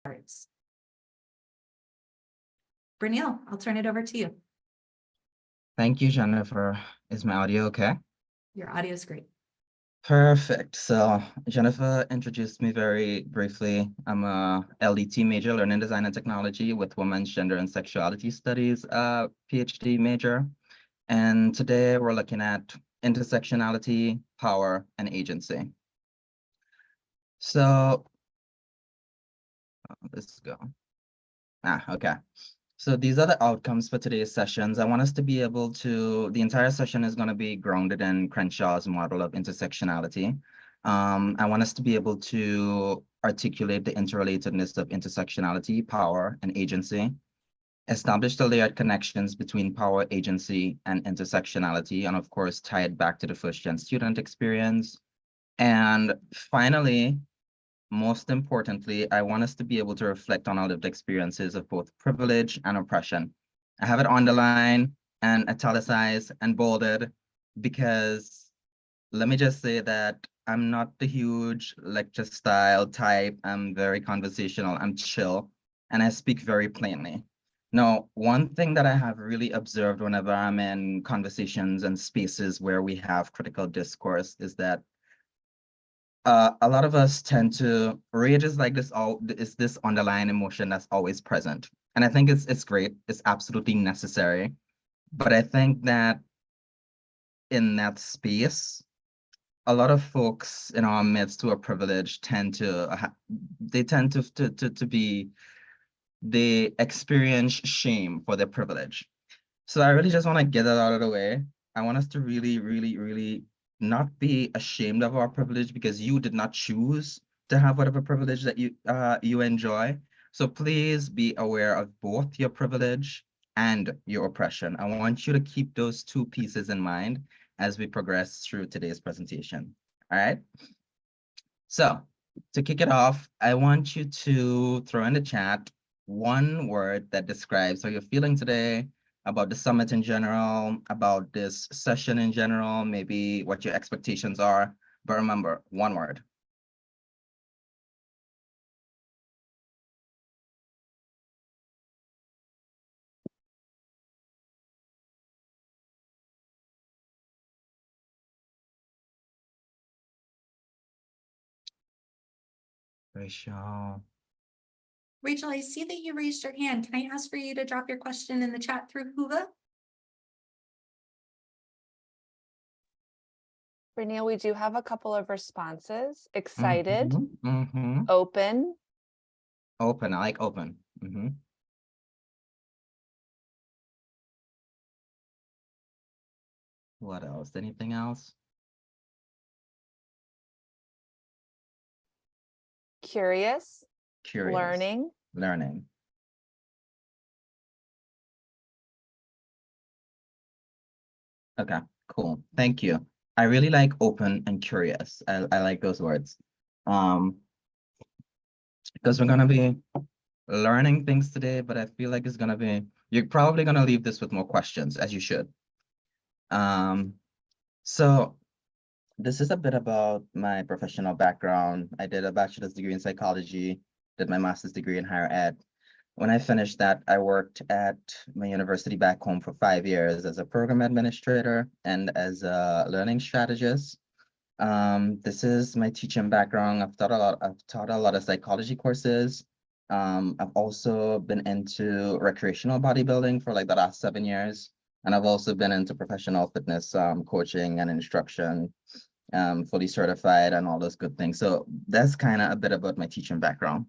starts. Bernil, I'll turn it over to you. Thank you, Jennifer. Is my audio okay? Your audio is great. Perfect. So Jennifer introduced me very briefly. I'm a LDT major, Learning Design and Technology, with Women's Gender and Sexuality Studies PhD major. And today we're looking at intersectionality, power, and agency. So let's go. Okay. So these are the outcomes for today's sessions. I want us to be able to, the entire session is going to be grounded in Crenshaw's model of intersectionality. I want us to be able to articulate the interrelatedness of intersectionality, power, and agency, establish the layered connections between power, agency, and intersectionality, and of course, tie it back to the first-gen student experience. And finally, most importantly, I want us to be able to reflect on our lived experiences of both privilege and oppression. I have it underlined and italicized and bolded because let me just say that I'm not the huge lecture style type. I'm very conversational, I'm chill, and I speak very plainly. Now, one thing that I have really observed whenever I'm in conversations and spaces where we have critical discourse is that a lot of us tend to rage is like this underlying emotion that's always present. And I think it's great. It's absolutely necessary. But I think that in that space, a lot of folks in our midst who are privileged tend to they experience shame for their privilege. So I really just want to get that out of the way. I want us to really, really, really not be ashamed of our privilege because you did not choose to have whatever privilege that you enjoy. So please be aware of both your privilege and your oppression. I want you to keep those two pieces in mind as we progress through today's presentation. All right. So to kick it off, I want you to throw in the chat one word that describes how you're feeling today, about the summit in general, about this session in general, maybe what your expectations are. But remember, one word. Rachel. Rachel, I see that you raised your hand. Can I ask for you to drop your question in the chat through Whova? Bernil, we do have a couple of responses. Excited, Mm-hmm. open. Open, I like open. What else? Anything else? Curious, Curious. learning. Okay, cool. Thank you. I really like open and curious. I like those words. Because we're gonna be learning things today, but I feel like you're probably gonna leave this with more questions, as you should. So this is a bit about my professional background. I did a bachelor's degree in psychology, did my master's degree in higher ed. When I finished that, I worked at my university back home for 5 years as a program administrator and as a learning strategist. This is my teaching background. I've taught a lot of psychology courses. I've also been into recreational bodybuilding for like the last 7 years. And I've also been into professional fitness coaching and instruction, fully certified and all those good things. So that's kind of a bit about my teaching background.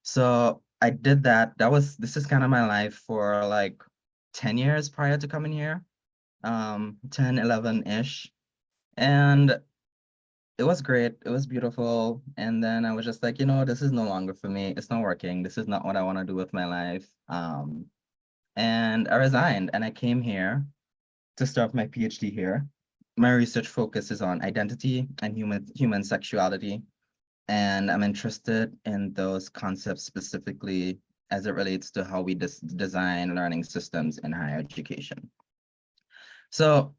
So I did that. This is kind of my life for like 10 years prior to coming here, 10, 11-ish. And it was great. It was beautiful. And then I was just like, this is no longer for me. It's not working. This is not what I want to do with my life. And I resigned and I came here to start my PhD here. My research focus is on identity and human sexuality. And I'm interested in those concepts specifically as it relates to how we design learning systems in higher education. So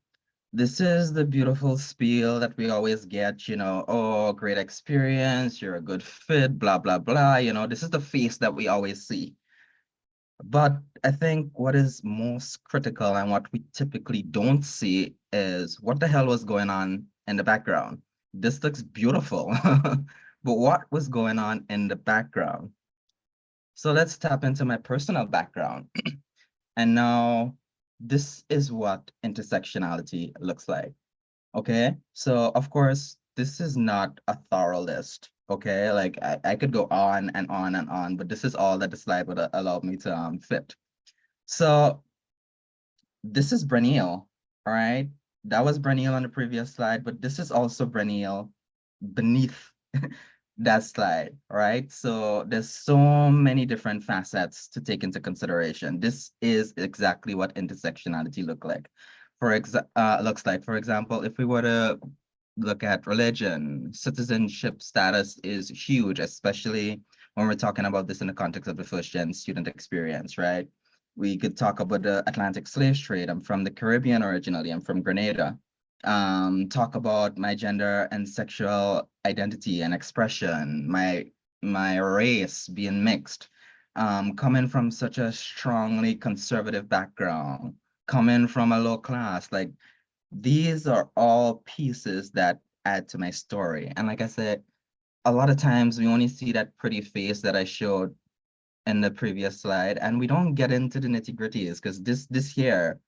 this is the beautiful spiel that we always get, oh, great experience, you're a good fit, blah, blah, blah. This is the face that we always see. But I think what is most critical and what we typically don't see is what the hell was going on in the background. This looks beautiful, but what was going on in the background? So let's tap into my personal background. And now this is what intersectionality looks like. Okay, so of course, this is not a thorough list. Okay, like I could go on and on and on, but this is all that the slide would allow me to fit. So this is Breniel, all right? That was Breniel on the previous slide, but this is also Breniel beneath that slide, right? So there's so many different facets to take into consideration. This is exactly what intersectionality looks like. For example, if we were to look at religion, citizenship status is huge, especially when we're talking about this in the context of the first-gen student experience, right? We could talk about the Atlantic slave trade. I'm from the Caribbean originally. I'm from Grenada. Talk about my gender and sexual identity and expression, my race being mixed, coming from such a strongly conservative background, coming from a low class, like these are all pieces that add to my story. And like I said, a lot of times we only see that pretty face that I showed in the previous slide, and we don't get into the nitty-gritties because this here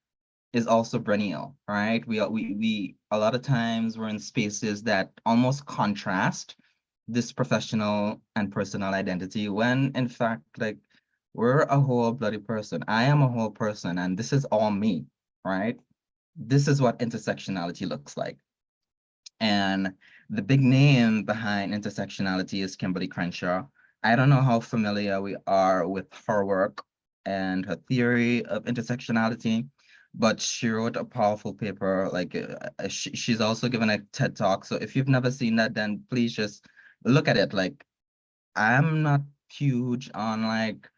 is also Breniel, right? We a lot of times we're in spaces that almost contrast this professional and personal identity when in fact, like, we're a whole bloody person. I am a whole person, and this is all me, right? This is what intersectionality looks like. And the big name behind intersectionality is Kimberly Crenshaw. I don't know how familiar we are with her work and her theory of intersectionality, but she wrote a powerful paper. Like she's also given a TED Talk. So if you've never seen that, then please just look at it. Like, I'm not huge on like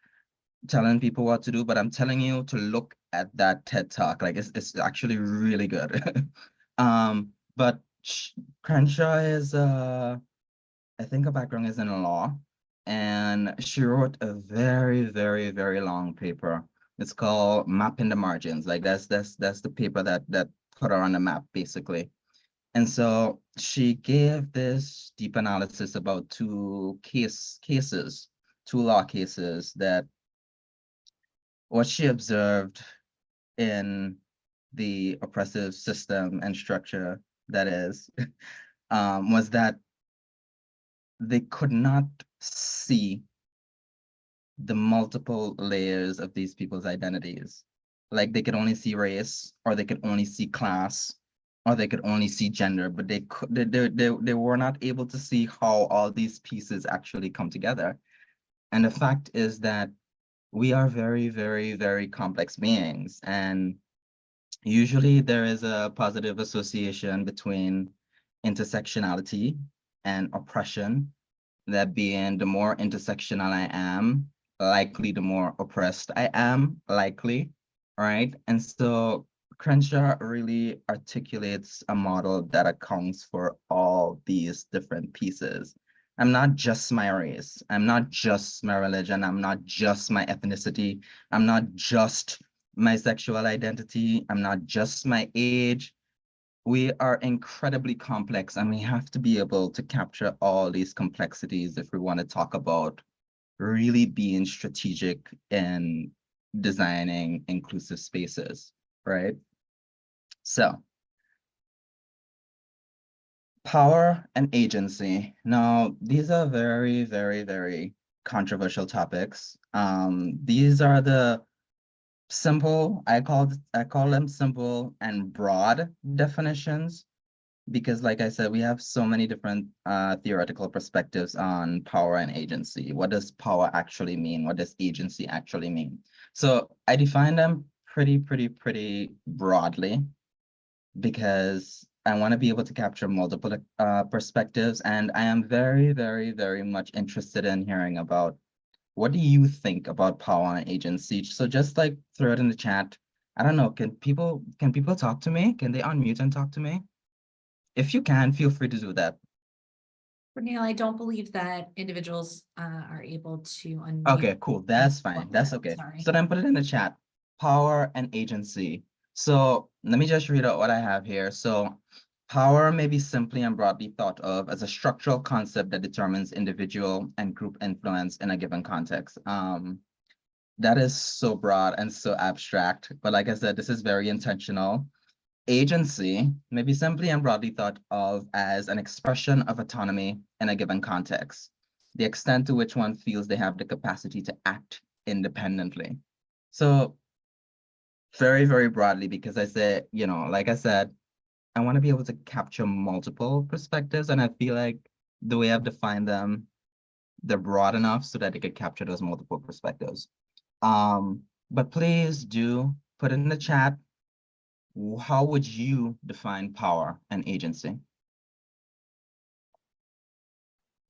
telling people what to do, but I'm telling you to look at that TED Talk. Like it's actually really good. But Crenshaw is I think her background is in law, and she wrote a very, very, very long paper. It's called Mapping the Margins. Like that's the paper that put her on the map, basically. And so she gave this deep analysis about two law cases, that what she observed in the oppressive system and structure that is, was that they could not see the multiple layers of these people's identities. Like they could only see race, or they could only see class, or they could only see gender, but they were not able to see how all these pieces actually come together. And the fact is that we are very, very, very complex beings, and usually there is a positive association between intersectionality and oppression, that being the more intersectional I am, likely the more oppressed I am, likely, right? And so Crenshaw really articulates a model that accounts for all these different pieces. I'm not just my race. I'm not just my religion. I'm not just my ethnicity. I'm not just my sexual identity. I'm not just my age. We are incredibly complex, and we have to be able to capture all these complexities if we want to talk about really being strategic in designing inclusive spaces, right? So, power and agency. Now, these are very, very, very controversial topics. These are the simple, I call them simple and broad definitions, because like I said, we have so many different theoretical perspectives on power and agency. What does power actually mean? What does agency actually mean? So I define them pretty broadly, because I want to be able to capture multiple perspectives. And I am very, very, very much interested in hearing about, what do you think about power and agency? So just like throw it in the chat. I don't know, can people talk to me? Can they unmute and talk to me? If you can, feel free to do that. Cornelia, I don't believe that individuals are able to unmute. Okay, cool. That's fine. That's okay. Sorry. So then put it in the chat. Power and agency. So let me just read out what I have here. So power may be simply and broadly thought of as a structural concept that determines individual and group influence in a given context. That is so broad and so abstract, but like I said, this is very intentional. Agency may be simply and broadly thought of as an expression of autonomy in a given context, the extent to which one feels they have the capacity to act independently. So very, very broadly, because I say, you know, like I said, I want to be able to capture multiple perspectives, and I feel like the way I've defined them, they're broad enough so that they could capture those multiple perspectives. But please do put in the chat, how would you define power and agency?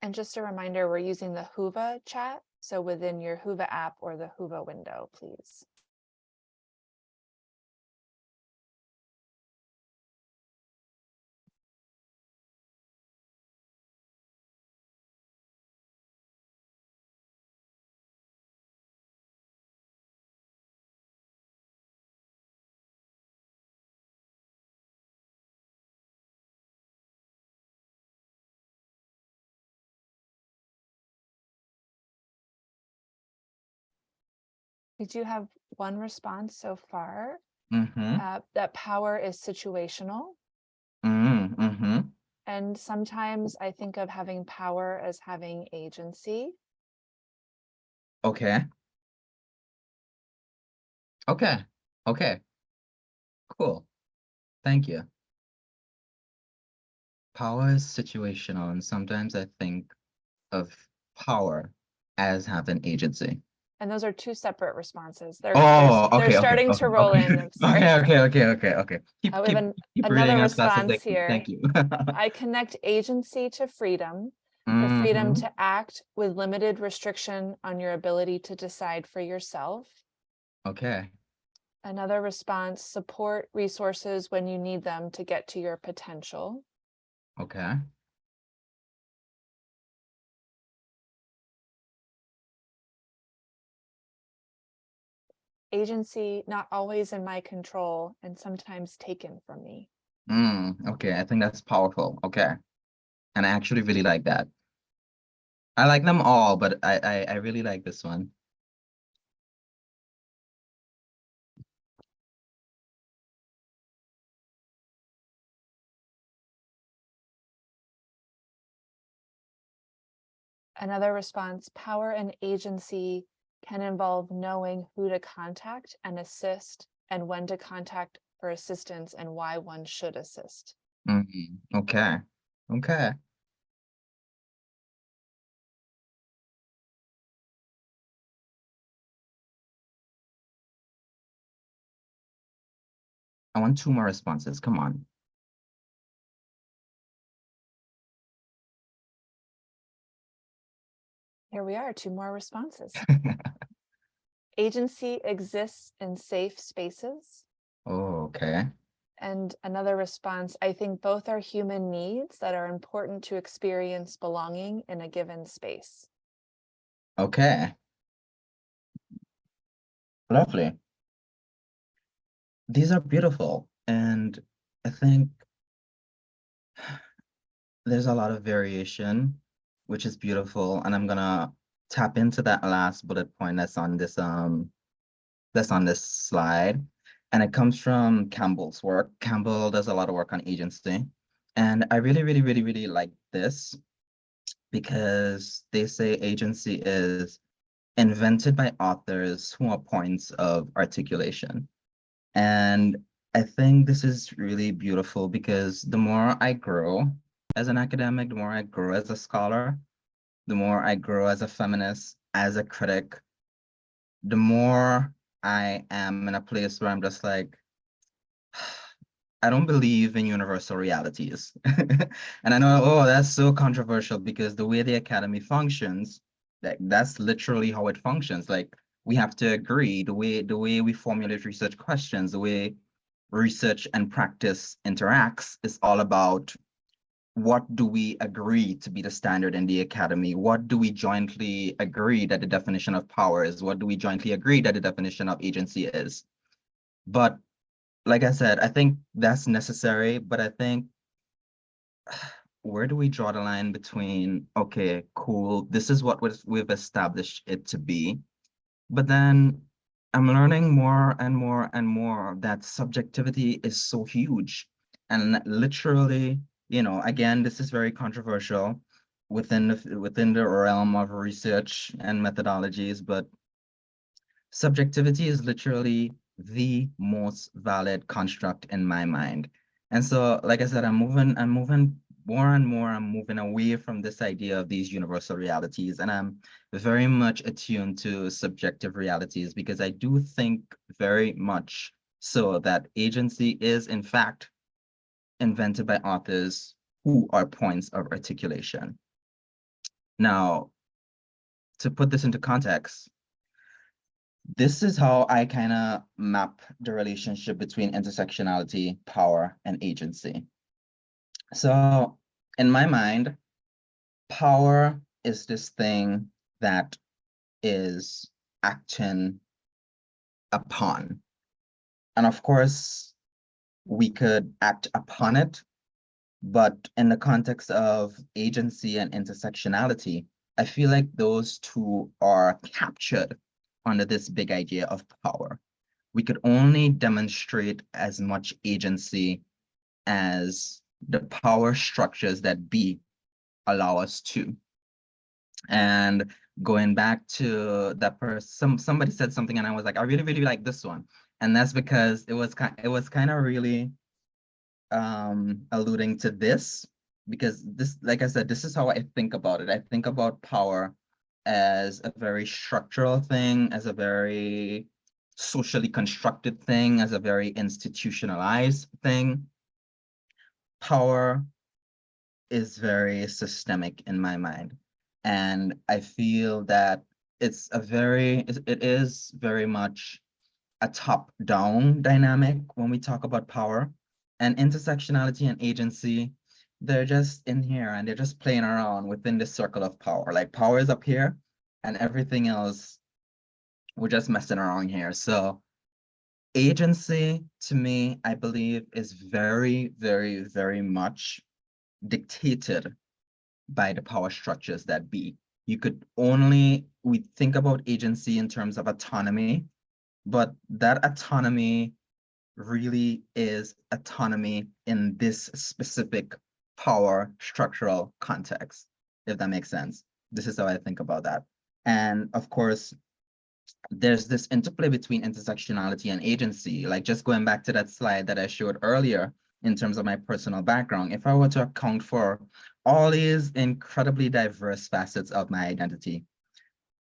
And just a reminder, we're using the Whova chat. So within your Whova app or the Whova window, please. We do have one response so far, that power is situational. And sometimes I think of having power as having agency. Okay. Okay. Okay. Cool. Thank you. Power is situational, and sometimes I think of power as having agency. And those are two separate responses. They're starting to roll in. I'm sorry. Okay. We have Keep another reading as fast as response they here. Thank you. I connect agency to freedom, the freedom Mhm. to act with limited restriction on your ability to decide for yourself. Okay. Another response, support resources when you need them to get to your potential. Okay. Agency not always in my control and sometimes taken from me. Okay, I think that's powerful. Okay. And I actually really like that. I like them all, but I really like this one. Another response, power and agency can involve knowing who to contact and assist and when to contact for assistance and why one should assist. Okay. Okay. I want 2 more responses. Come on. Here we are, 2 more responses. Agency exists in safe spaces. Oh, okay. And another response, I think both are human needs that are important to experience belonging in a given space. Okay. Lovely. These are beautiful. And I think there's a lot of variation, which is beautiful. And I'm gonna tap into that last bullet point that's on this slide. And it comes from Campbell's work. Campbell does a lot of work on agency. And I really like this because they say agency is invented by authors who are points of articulation. And I think this is really beautiful because the more I grow as an academic, the more I grow as a scholar, the more I grow as a feminist, as a critic, the more I am in a place where I'm just like, I don't believe in universal realities. And I know, oh, that's so controversial because the way the academy functions, that's literally how it functions. Like we have to agree. The way we formulate research questions, the way research and practice interacts is all about what do we agree to be the standard in the academy? What do we jointly agree that the definition of power is? What do we jointly agree that the definition of agency is? But like I said, I think that's necessary, but I think where do we draw the line between, okay, cool, this is what we've established it to be, but then I'm learning more and more and more that subjectivity is so huge. And literally, you know, again, this is very controversial within the realm of research and methodologies, but subjectivity is literally the most valid construct in my mind. And so, like I said, I'm moving more and more, I'm moving away from this idea of these universal realities, and I'm very much attuned to subjective realities because I do think very much so that agency is in fact invented by authors who are points of articulation. Now, to put this into context, this is how I kind of map the relationship between intersectionality, power, and agency. So in my mind, power is this thing that is acting upon. And of course, we could act upon it, but in the context of agency and intersectionality, I feel like those two are captured under this big idea of power. We could only demonstrate as much agency as the power structures that be allow us to. And going back to that person, somebody said something and I was like, I really, really like this one. And that's because it was kind of really alluding to this, because this, like I said, this is how I think about it. I think about power as a very structural thing, as a very socially constructed thing, as a very institutionalized thing. Power is very systemic in my mind. And I feel that it is very much a top-down dynamic when we talk about power. And intersectionality and agency, they're just in here and they're just playing around within the circle of power. Like power is up here and everything else, we're just messing around here. So agency, to me, I believe, is very, very, very much dictated by the power structures that be. We think about agency in terms of autonomy, but that autonomy really is autonomy in this specific power structural context, if that makes sense. This is how I think about that. And of course, there's this interplay between intersectionality and agency. Like just going back to that slide that I showed earlier in terms of my personal background, if I were to account for all these incredibly diverse facets of my identity,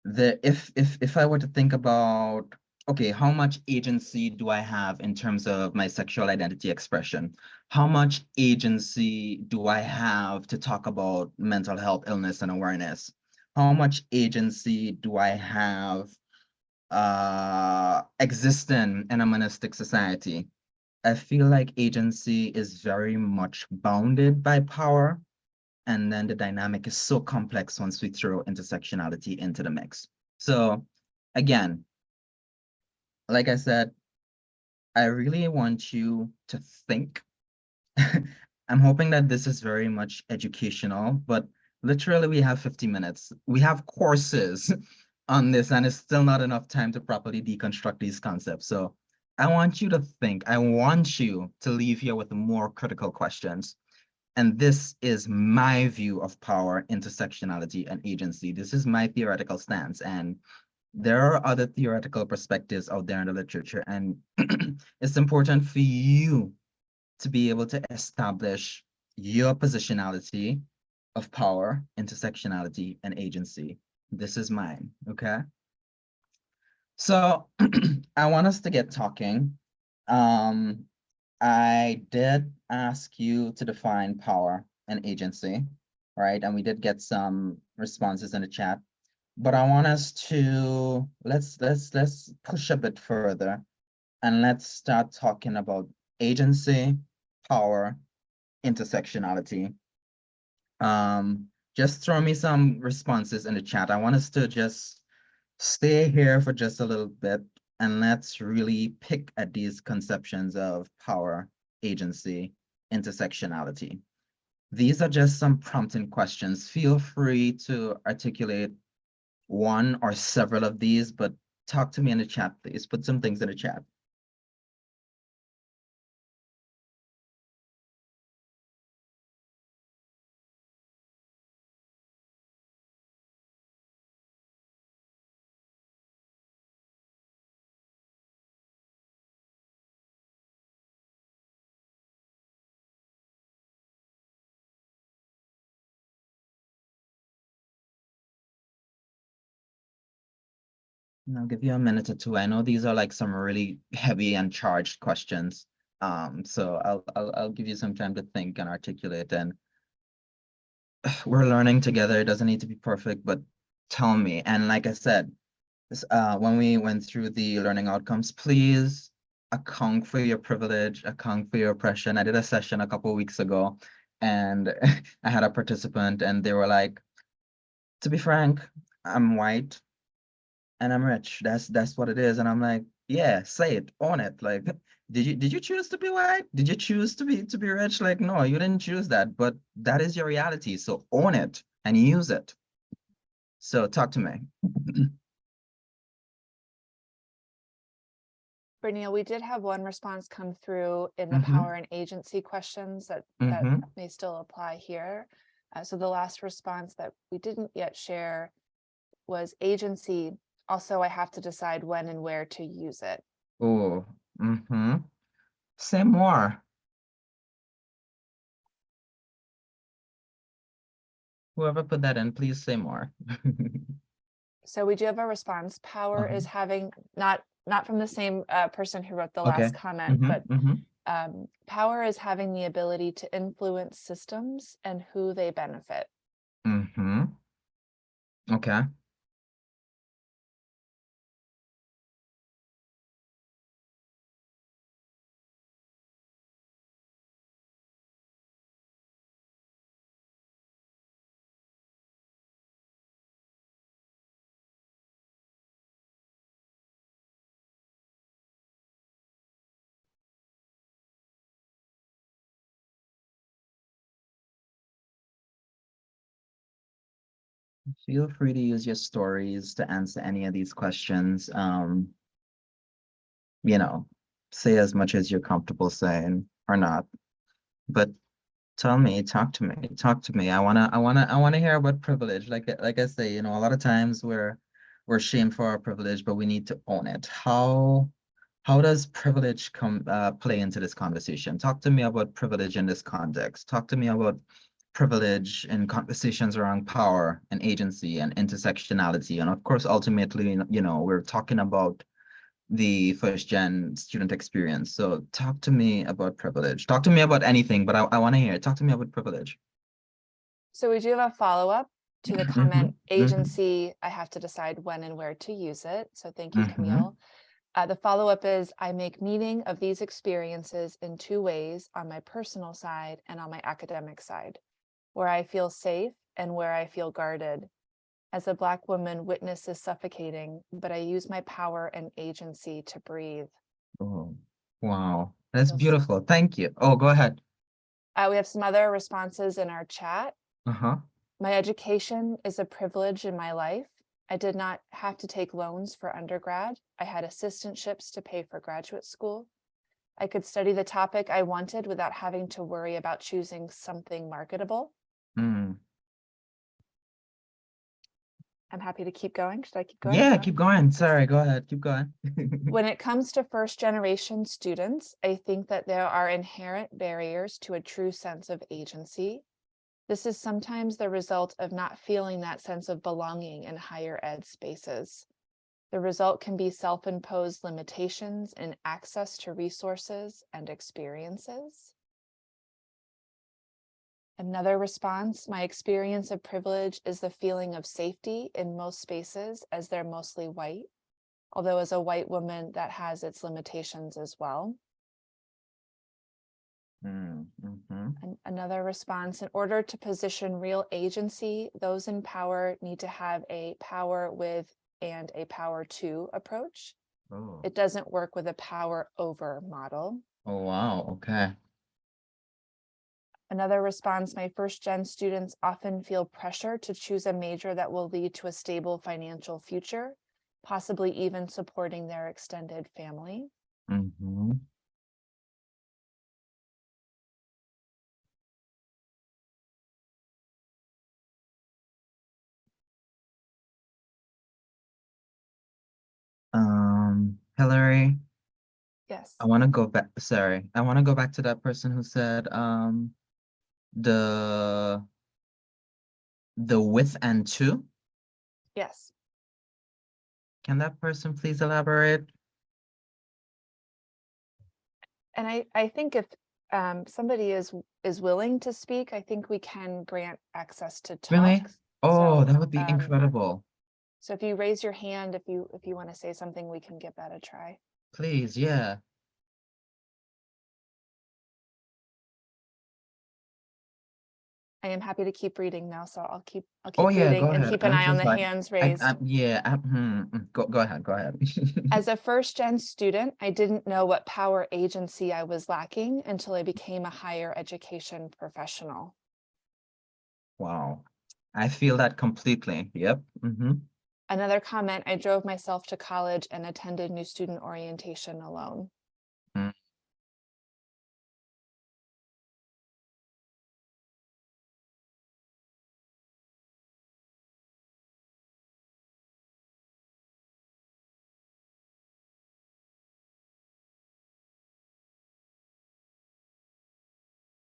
if I were to think about, okay, how much agency do I have in terms of my sexual identity expression? How much agency do I have to talk about mental health, illness, and awareness? How much agency do I have existing in a monastic society? I feel like agency is very much bounded by power. And then the dynamic is so complex once we throw intersectionality into the mix. So again, like I said, I really want you to think. I'm hoping that this is very much educational, but literally we have 50 minutes. We have courses on this and it's still not enough time to properly deconstruct these concepts. So I want you to think. I want you to leave here with more critical questions. And this is my view of power, intersectionality, and agency. This is my theoretical stance. And there are other theoretical perspectives out there in the literature. And it's important for you to be able to establish your positionality of power, intersectionality, and agency. This is mine, okay? So I want us to get talking. I did ask you to define power and agency, right? And we did get some responses in the chat. but I want us to, let's push a bit further and let's start talking about agency, power, intersectionality. Just throw me some responses in the chat. I want us to just stay here for just a little bit and let's really pick at these conceptions of power, agency, intersectionality. These are just some prompting questions. Feel free to articulate one or several of these, but talk to me in the chat, please. Put some things in the chat. And I'll give you a minute or two. I know these are like some really heavy and charged questions. So I'll give you some time to think and articulate, and we're learning together. It doesn't need to be perfect, but tell me. And like I said, when we went through the learning outcomes, please account for your privilege, account for your oppression. I did a session a couple of weeks ago, and I had a participant, and they were like, to be frank, I'm white and I'm rich. That's what it is. And I'm like, yeah, say it, own it. Like, did you choose to be white? Did you choose to be rich? Like, no, you didn't choose that, but that is your reality. So own it and use it. So talk to me. Bernil, we did have one response come through in the Mhm. power and agency questions that Mhm. may still apply here. So the last response that we didn't yet share was agency. Also, I have to decide when and where to use it. Oh, say more. Whoever put that in, please say more. So we do have a response. Power is having not from the same person who wrote the Okay. last comment, but Mhm. power is having the ability to influence systems and who they benefit. Okay. Feel free to use your stories to answer any of these questions. You know, say as much as you're comfortable saying or not. But tell me, talk to me, talk to me. I wanna hear about privilege. Like I say, you know, a lot of times we're shamed for our privilege, but we need to own it. How does privilege play into this conversation? Talk to me about privilege in this context. Talk to me about privilege in conversations around power and agency and intersectionality. And of course, ultimately, you know, we're talking about the first gen student experience. So talk to me about privilege. Talk to me about anything, but I want to hear it. Talk to me about privilege. So we do have a follow-up to the comment agency. I have to decide when and where to use it. So thank you, Camille. The follow-up is I make meaning of these experiences in two ways, on my personal side and on my academic side, where I feel safe and where I feel guarded. As a Black woman, witness is suffocating, but I use my power and agency to breathe. Oh, wow. That's Yes. beautiful. Thank you. Oh, go ahead. We have some other responses in our chat. Uh-huh. My education is a privilege in my life. I did not have to take loans for undergrad. I had assistantships to pay for graduate school. I could study the topic I wanted without having to worry about choosing something marketable. I'm happy to keep going. Should I keep going? Yeah, keep going. Sorry, go ahead. Keep going. When it comes to first generation students, I think that there are inherent barriers to a true sense of agency. This is sometimes the result of not feeling that sense of belonging in higher ed spaces. The result can be self-imposed limitations in access to resources and experiences. Another response, my experience of privilege is the feeling of safety in most spaces as they're mostly white, although as a white woman that has its limitations as well. Mm-hmm. And another response, in order to position real agency, those in power need to have a power with and a power to approach. Oh. It doesn't work with a power over model. Oh, wow. Okay. Another response, my first gen students often feel pressure to choose a major that will lead to a stable financial future, possibly even supporting their extended family. Mm-hmm. Hillary, Yes, I want to go back. Sorry, I want to go back to that person who said the with and to. yes. Can that person please elaborate? And I think if somebody is willing to speak, I think we can grant access to Really? talk. Oh, So, that would be incredible. So if you raise your hand, if you want to say something, we can give that a try. Please, yeah. I am happy to keep reading now, so I'll keep Oh yeah, reading go and ahead. keep an I'm eye on just the like, hands raised. go ahead, go ahead. As a first gen student, I didn't know what power agency I was lacking until I became a higher education professional. Wow. I feel that completely. Yep. Mm-hmm. Another comment, I drove myself to college and attended new student orientation alone. Mm.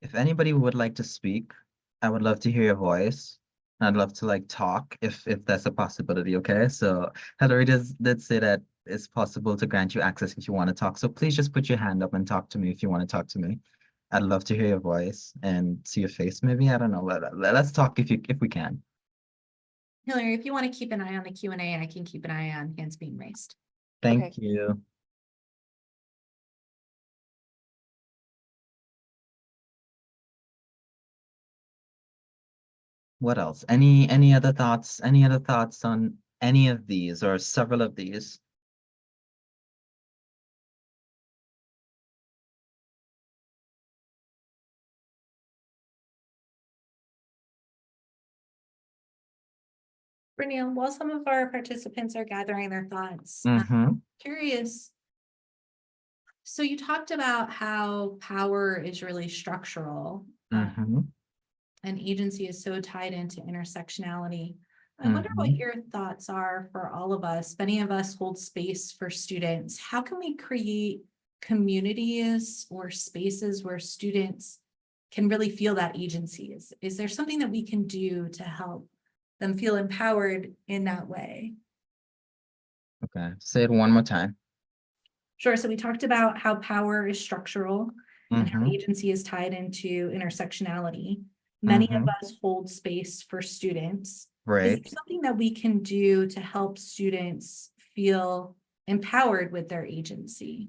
If anybody would like to speak, I would love to hear your voice. I'd love to like talk if that's a possibility. Okay. So Hillary did say that it's possible to grant you access if you want to talk. So please just put your hand up and talk to me if you want to talk to me. I'd love to hear your voice and see your face. Maybe, I don't know. Let's talk if we can. Hillary, if you want to keep an eye on the Q&A, I can keep an eye on hands being raised. Thank you. What else? Any other thoughts? Any other thoughts on any of these or several of these? Brunel, while some of our participants are gathering their thoughts, Mm-hmm. curious. So you talked about how power is really structural, Mm-hmm. and agency is so tied into intersectionality. I wonder Mm-hmm. what your thoughts are for all of us. Many of us hold space for students. How can we create communities or spaces where students can really feel that agency? Is there something that we can do to help them feel empowered in that way? Okay. Say it one more time. Sure. So we talked about how power is structural and how Mm-hmm. agency is tied into intersectionality. Many of Mm-hmm. us hold space for students. Is Right. there something that we can do to help students feel empowered with their agency?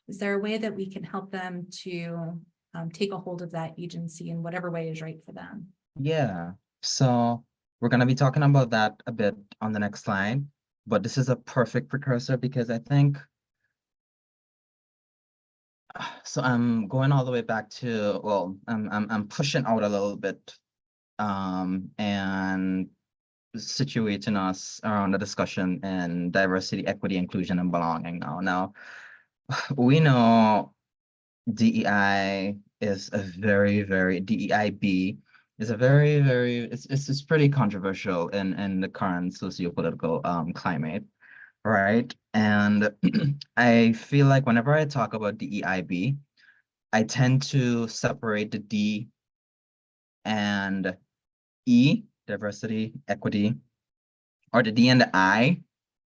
Is there a way that we can help them to take a hold of that agency in whatever way is right for them? Yeah. So we're gonna be talking about that a bit on the next slide, but this is a perfect precursor because I think so I'm going all the way back to, well, I'm pushing out a little bit and situating us around the discussion in diversity, equity, inclusion, and belonging now. Now, we know DEI is a very DEIB is a very it's pretty controversial in the current sociopolitical climate, right? And I feel like whenever I talk about DEIB, I tend to separate the D and E, diversity, equity, or the D and the I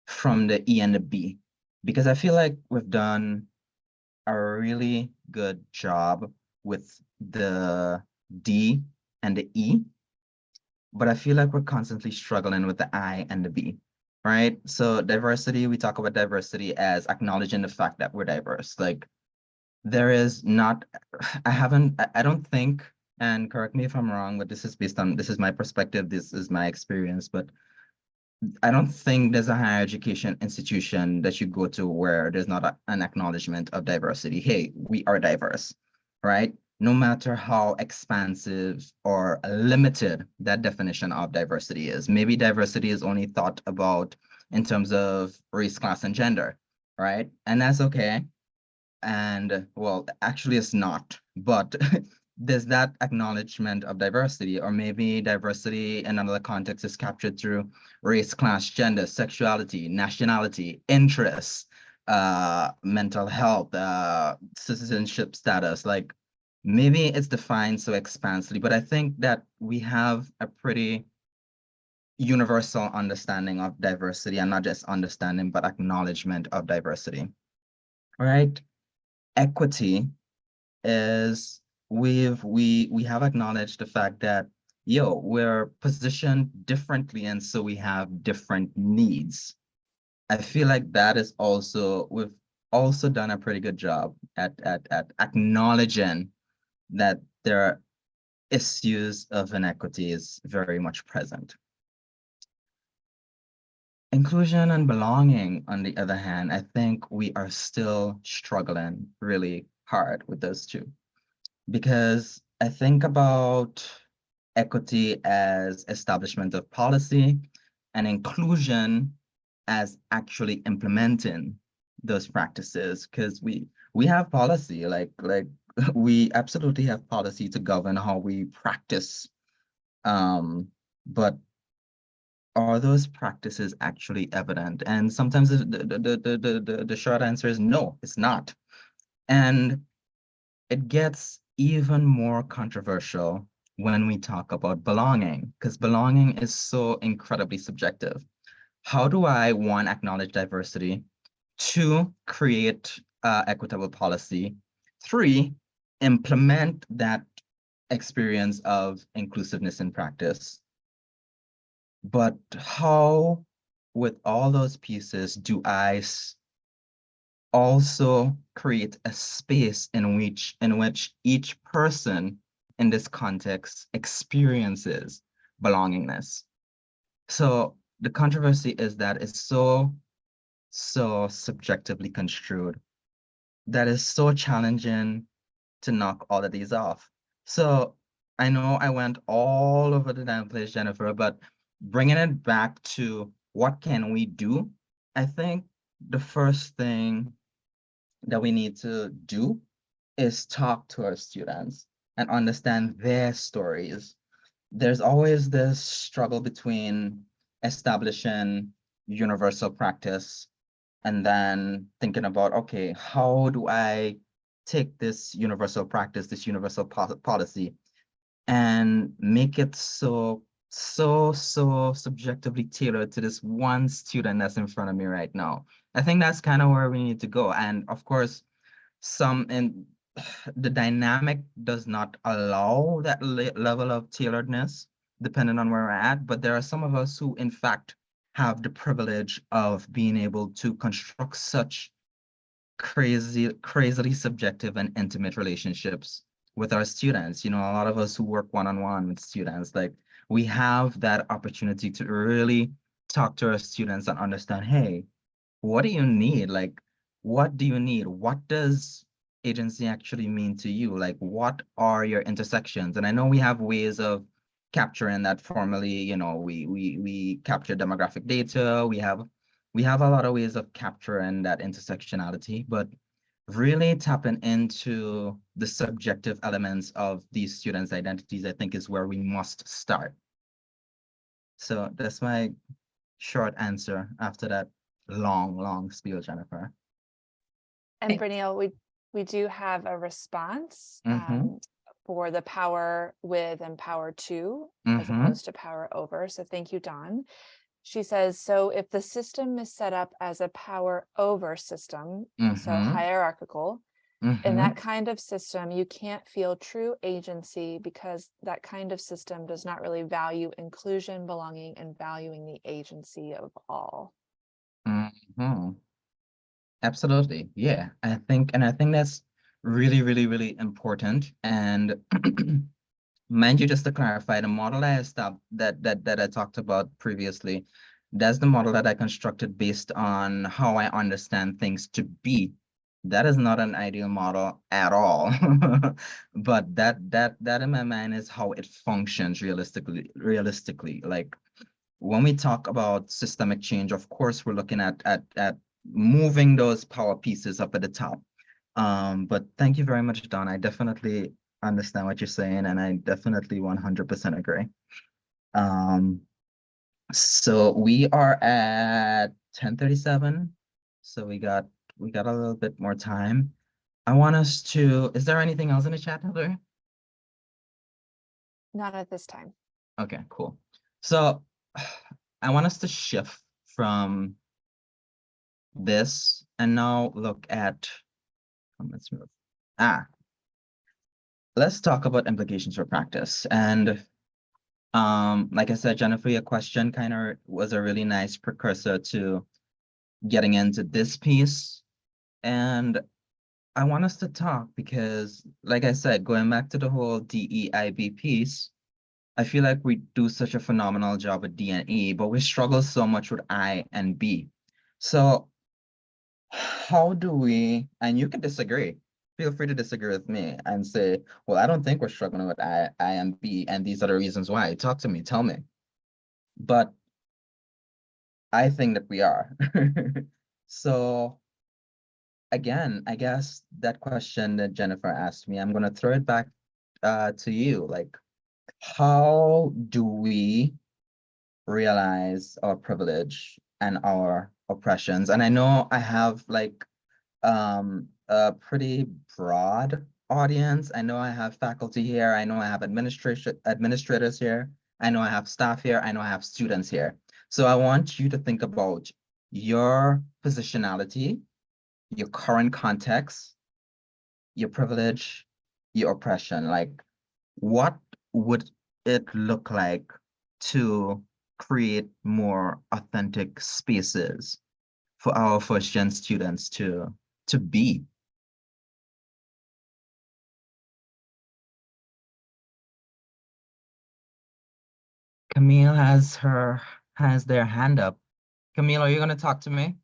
from the E and the B, because I feel like we've done a really good job with the D and the E, but I feel like we're constantly struggling with the I and the B, right? So diversity, we talk about diversity as acknowledging the fact that we're diverse. Like there is not, I don't think, and correct me if I'm wrong, but this is my perspective, this is my experience, but I don't think there's a higher education institution that you go to where there's not an acknowledgement of diversity. Hey, we are diverse, right? No matter how expansive or limited that definition of diversity is. Maybe diversity is only thought about in terms of race, class, and gender, right? And that's okay. And well, actually it's not, but there's that acknowledgement of diversity, or maybe diversity in another context is captured through race, class, gender, sexuality, nationality, interests, mental health, citizenship status. Like maybe it's defined so expansively, but I think that we have a pretty universal understanding of diversity, and not just understanding, but acknowledgement of diversity. All right. Equity is we have acknowledged the fact that we're positioned differently, and so we have different needs. I feel like that is also, we've also done a pretty good job at acknowledging that there are issues of inequity is very much present. Inclusion and belonging, on the other hand, I think we are still struggling really hard with those two, because I think about equity as establishment of policy and inclusion as actually implementing those practices, because we have policy, like we absolutely have policy to govern how we practice, but are those practices actually evident? And sometimes the short answer is no, it's not. And it gets even more controversial when we talk about belonging, because belonging is so incredibly subjective. How do I, one, acknowledge diversity, two, create equitable policy, three, implement that experience of inclusiveness in practice? But how, with all those pieces, do I also create a space in which each person in this context experiences belongingness? So the controversy is that it's so subjectively construed that is so challenging to knock all of these off. So I know I went all over the damn place, Jennifer, but bringing it back to what can we do, I think the first thing that we need to do is talk to our students and understand their stories. There's always this struggle between establishing universal practice and then thinking about, okay, how do I take this universal practice, this universal policy, and make it so subjectively tailored to this one student that's in front of me right now. I think that's kind of where we need to go. And of course, the dynamic does not allow that level of tailoredness, depending on where we're at. But there are some of us who, in fact, have the privilege of being able to construct such crazily subjective and intimate relationships with our students. You know, a lot of us who work one-on-one with students, like we have that opportunity to really talk to our students and understand, hey, what do you need? Like, what do you need? What does agency actually mean to you? Like, what are your intersections? And I know we have ways of capturing that formally. You know, we capture demographic data. We have a lot of ways of capturing that intersectionality, but really tapping into the subjective elements of these students' identities, I think, is where we must start. So that's my short answer after that long spiel, Jennifer. And Thanks. Bryneel, we do have a response Mhm. for the power with and power to, as Mhm. opposed to power over. So thank you, Dawn. She says, so if the system is set up as a power over system, so Mhm. hierarchical, In Mhm. that kind of system, you can't feel true agency because that kind of system does not really value inclusion, belonging, and valuing the agency of all. Mhm. Absolutely. Yeah. I think that's really, really, really important. And mind you, just to clarify, the model I established that I talked about previously, that's the model that I constructed based on how I understand things to be. That is not an ideal model at all. But that in my mind is how it functions realistically. Like when we talk about systemic change, of course, we're looking at moving those power pieces up at the top. But thank you very much, Don. I definitely understand what you're saying, and I definitely 100% agree. So we are at 10:37, so we got a little bit more time. I want us to, is there anything else in the chat, Heather? Not at this time. Okay, cool. So I want us to shift from this and now look at, let's move. Let's talk about implications for practice. And like I said, Jennifer, your question kind of was a really nice precursor to getting into this piece. And I want us to talk because, like I said, going back to the whole DEIB piece, I feel like we do such a phenomenal job with D and E, but we struggle so much with I and B. So how do we, and you can disagree, feel free to disagree with me and say, well, I don't think we're struggling with I and B, and these are the reasons why. Talk to me, tell me. But I think that we are. So again, I guess that question that Jennifer asked me, I'm gonna throw it back to you. Like, how do we realize our privilege and our oppressions? And I know I have like a pretty broad audience. I know I have faculty here. I know I have administrators here. I know I have staff here. I know I have students here. So I want you to think about your positionality, your current context, your privilege, your oppression. Like, what would it look like to create more authentic spaces for our first-gen students to be? Camille has their hand up. Camille, are you gonna talk to me?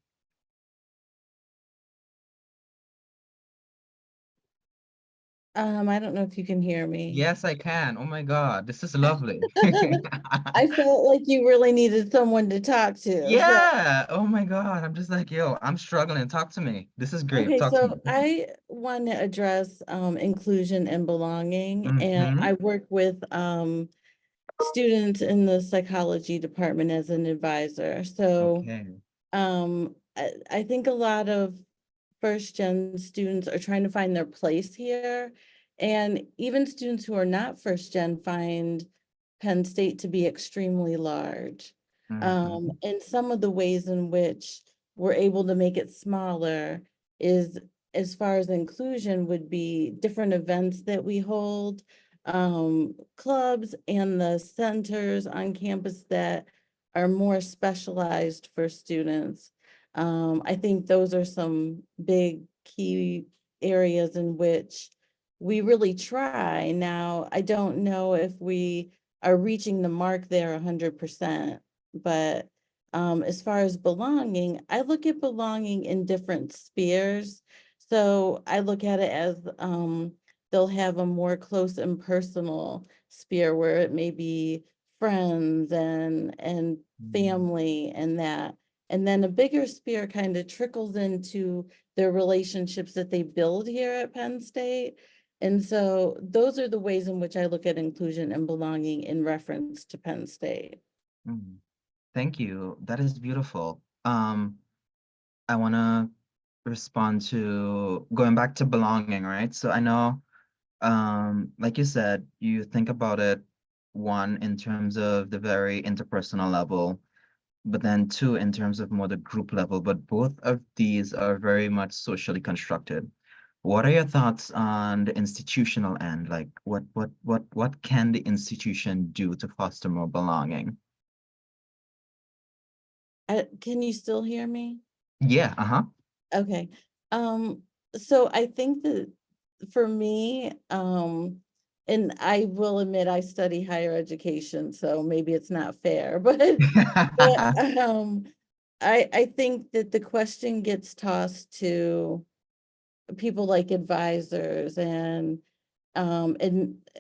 I don't know if you can hear me. Yes, I can. Oh my God, this is lovely. I felt like you really needed someone to talk to. So, Yeah. Oh my God. I'm just like, yo, I'm struggling. Talk to me. This is great. okay, Talk to me. so I want to address inclusion and belonging, and Mhm. I work with students in the psychology department as an advisor. So Okay. I think a lot of first gen students are trying to find their place here. And even students who are not first gen find Penn State to be extremely large. Mhm. And some of the ways in which we're able to make it smaller is, as far as inclusion, would be different events that we hold, clubs and the centers on campus that are more specialized for students. I think those are some big key areas in which we really try. Now, I don't know if we are reaching the mark there 100%, but as far as belonging, I look at belonging in different spheres. So I look at it as they'll have a more close and personal sphere where it may be friends and family and that. And then a bigger sphere kind of trickles into their relationships that they build here at Penn State. And so those are the ways in which I look at inclusion and belonging in reference to Penn State. Mm. Thank you. That is beautiful. I want to respond to going back to belonging, right? So I know, like you said, you think about it, one, in terms of the very interpersonal level, but then two, in terms of more the group level, but both of these are very much socially constructed. What are your thoughts on the institutional end? Like what can the institution do to foster more belonging? Can you still hear me? Yeah, uh-huh. Okay, so I think that for me, and I will admit I study higher education, so maybe it's not fair, but I think that the question gets tossed to people like advisors and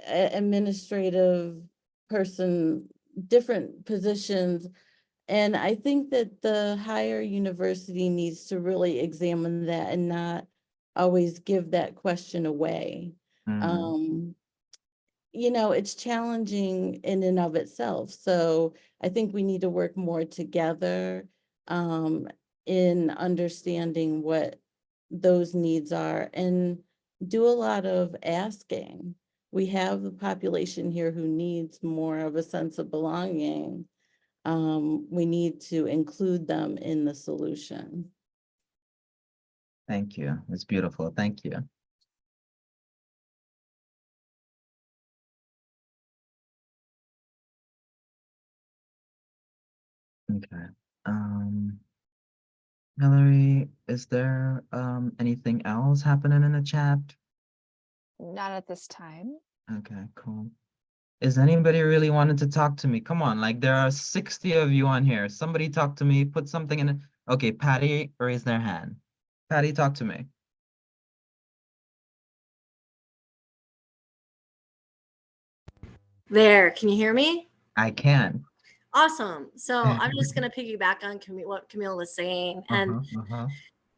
administrative person, different positions. And I think that the higher university needs to really examine that and not always give that question away. Mm, It's challenging in and of itself. So I think we need to work more together in understanding what those needs are and do a lot of asking. We have the population here who needs more of a sense of belonging. We need to include them in the solution. thank you. It's beautiful. Thank you. Okay. Hillary, is there anything else happening in the chat? Not at this time. Okay, cool. Is anybody really wanting to talk to me? Come on, like there are 60 of you on here. Somebody talk to me, put something in it. Okay, Patty raised their hand. Patty, talk to me. There, can you hear me? I can. Awesome. So I'm just going to piggyback on what Camille was saying. And Uh-huh.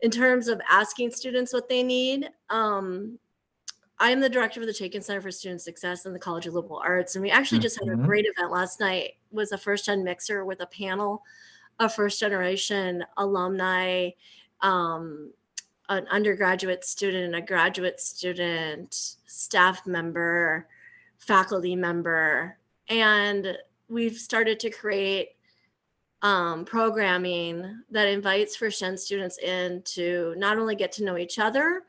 in terms of asking students what they need, I'm the director of the Chaikin Center for Student Success in the College of Liberal Arts. And we actually just had a Mhm. great event last night. It was a first gen mixer with a panel of first generation alumni, an undergraduate student, a graduate student, staff member, faculty member. And we've started to create programming that invites first gen students in to not only get to know each other,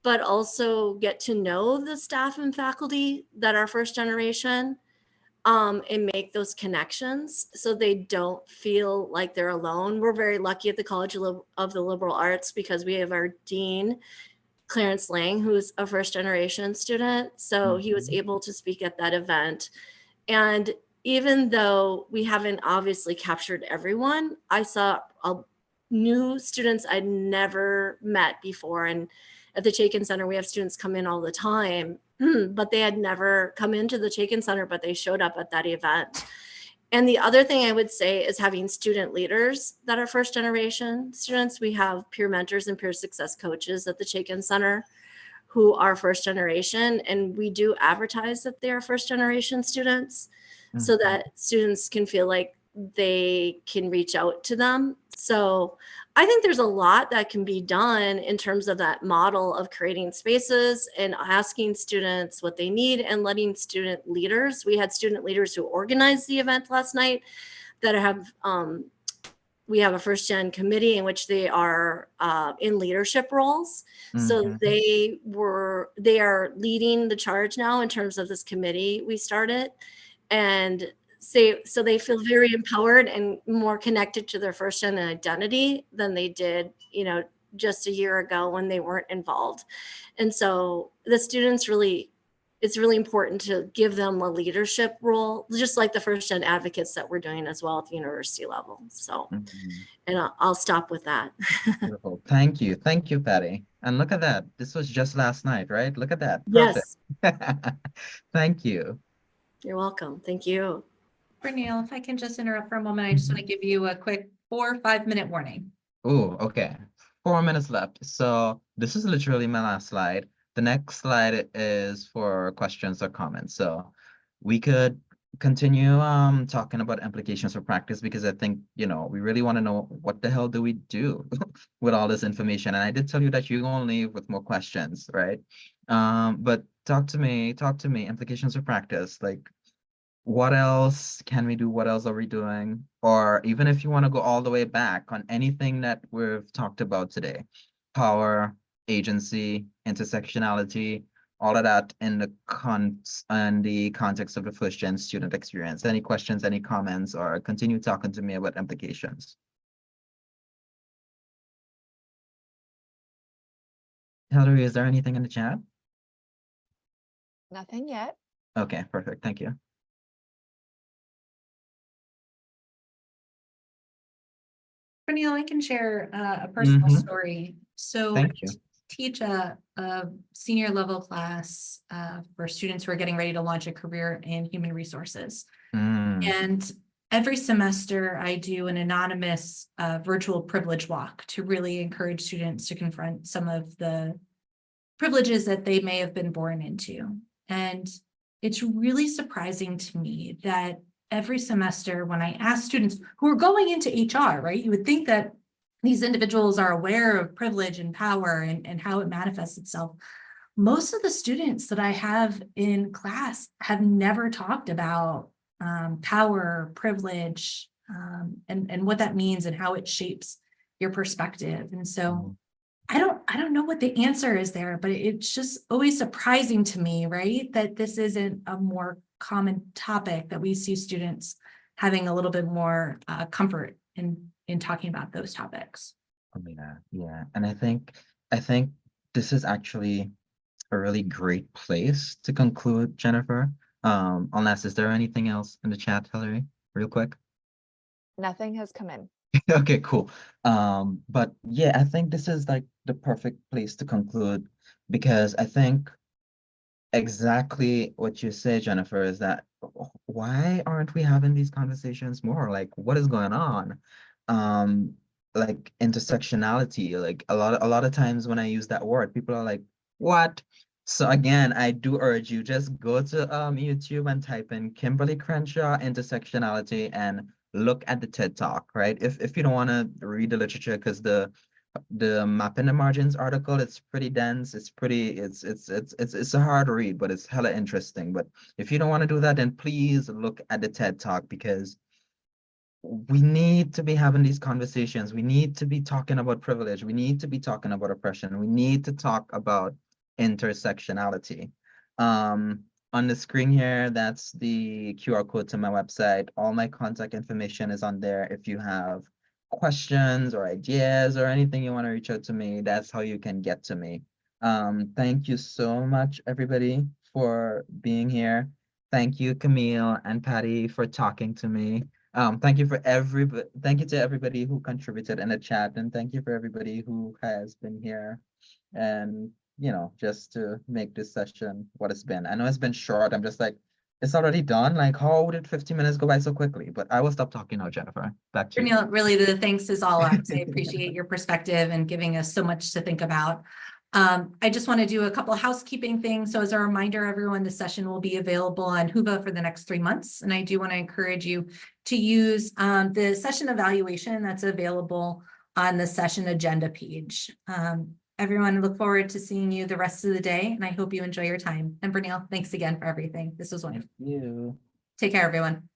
but also get to know the staff and faculty that are first generation, and make those connections so they don't feel like they're alone. We're very lucky at the College of the Liberal Arts because we have our dean, Clarence Lang, who's a first generation student. So he was Mhm. able to speak at that event. And even though we haven't obviously captured everyone, I saw new students I'd never met before. And at the Chaikin Center, we have students come in all the time, but they had never come into the Chaikin Center, but they showed up at that event. And the other thing I would say is having student leaders that are first generation students. We have peer mentors and peer success coaches at the Chaikin Center who are first generation, and we do advertise that they are first generation students so that students can feel like they can reach out to them. So I think there's a lot that can be done in terms of that model of creating spaces and asking students what they need and letting student leaders. We had student leaders who organized the event last night that have we have a first gen committee in which they are in leadership roles. So Mhm. they are leading the charge now in terms of this committee we started, and so they feel very empowered and more connected to their first gen identity than they did, just a year ago when they weren't involved. And so the students really, it's really important to give them a leadership role, just like the first gen advocates that we're doing as well at the university level. So, Mhm. and I'll stop with that. Beautiful. Thank you. Thank you, Patty. And look at that. This was just last night, right? Look at that. Perfect. Yes, Thank you. you're welcome. Thank you. Bernil, if I can just interrupt for a moment, I just want to give you a quick 4 or 5 minute warning. Oh, okay. 4 minutes left. So this is literally my last slide. The next slide is for questions or comments. So we could continue talking about implications for practice because I think, we really want to know what the hell do we do with all this information. And I did tell you that you're gonna leave with more questions, right? But talk to me, implications for practice. Like what else can we do? What else are we doing? Or even if you want to go all the way back on anything that we've talked about today, power, agency, intersectionality, all of that in the context of the first gen student experience. Any questions, any comments, or continue talking to me about implications? Hillary, is there anything in the chat? Nothing yet. Okay, perfect. Thank you. Neil, I can share a personal Mhm. story. So Thank you. teach a senior level class for students who are getting ready to launch a career in human resources. Mm, And every semester I do an anonymous virtual privilege walk to really encourage students to confront some of the privileges that they may have been born into. And it's really surprising to me that every semester when I ask students who are going into HR, right, you would think that these individuals are aware of privilege and power and how it manifests itself. Most of the students that I have in class have never talked about power, privilege, and what that means and how it shapes your perspective. And so I don't know what the answer is there, but it's just always surprising to me, right? That this isn't a more common topic, that we see students having a little bit more comfort in talking about those topics. oh, yeah. And I think this is actually a really great place to conclude, Jennifer. Unless, is there anything else in the chat, Hillary, real quick? Nothing has come in. Okay, cool. But yeah, I think this is like the perfect place to conclude, because I think exactly what you say, Jennifer, is that why aren't we having these conversations more? Like, what is going on? Um, like intersectionality, like a lot of times when I use that word, people are like, what? So again, I do urge you, just go to YouTube and type in Kimberly Crenshaw intersectionality and look at the TED Talk, right? If you don't want to read the literature, because the map in the margins article, it's pretty dense, it's a hard read, but it's hella interesting. But if you don't want to do that, then please look at the TED Talk, because we need to be having these conversations. We need to be talking about privilege. We need to be talking about oppression. We need to talk about intersectionality. On the screen here, that's the QR code to my website. All my contact information is on there. If you have questions or ideas or anything you want to reach out to me, that's how you can get to me. Thank you so much, everybody, for being here. Thank you, Camille and Patty, for talking to me. Thank you to everybody who contributed in the chat, and thank you for everybody who has been here and, just to make this session what it's been. I know it's been short. I'm just like, it's already done. Like, how did 15 minutes go by so quickly? But I will stop talking now, Jennifer. Back to you. Neil, really, the thanks is all ours. I appreciate your perspective and giving us so much to think about. I just want to do a couple of housekeeping things. So as a reminder, everyone, the session will be available on Whova for the next 3 months. And I do want to encourage you to use the session evaluation that's available on the session agenda page. Everyone, I look forward to seeing you the rest of the day, and I hope you enjoy your time. And Bernil, thanks again for everything. This was wonderful. Thank you. Take care, everyone.